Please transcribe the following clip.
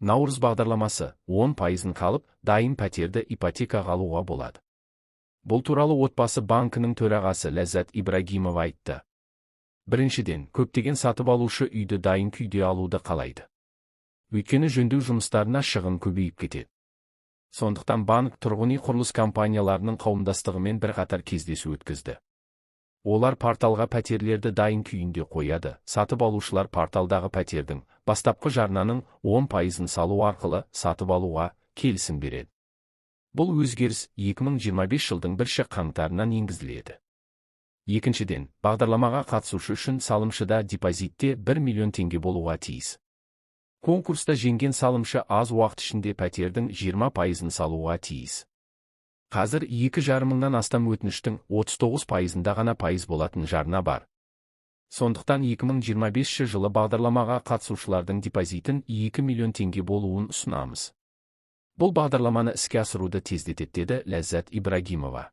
Наурыз бағдарламасы 10% қалып, дайын пәтерді ипотекаға алуға болады. Бұл туралы отбасы банкінің төрағасы Ләззат Ибрагимова айтты. Біріншіден, көптеген сатып алушы үйді дайын күйде алуды қалайды. Өйткені жөндеу жұмыстарына шығын көбейіп кетеді. Сондықтан банк тұрғын үй құрылыс компанияларының қауымдастығымен бірқатар кездесу өткізді. Олар порталға пәтерлерді дайын күйінде қояды. Сатып алушылар порталдағы пәтердің бастапқы жарнаның 10%-ын салу арқылы сатып алуға келісім береді. Бұл өзгеріс 2025 жылдың 1 қаңтарынан енгізіледі. Екіншіден, бағдарламаға қатысушы үшін салымшыда депозитте 1 миллион теңге болуға тиіс. Конкурста жеңген салымшы аз уақыт ішінде пәтердің 20%-ын салуға тиіс. Қазір 2,5 мыңнан астам өтініштің 39%-ында ғана пайыз болатын жарна бар. Сондықтан 2025 жылы бағдарламаға қатысушылардың депозитін 2 миллион теңге болуын ұсынамыз. Бұл бағдарламаны іске асыруды тездетеді, деді Ләззат Ибрагимова.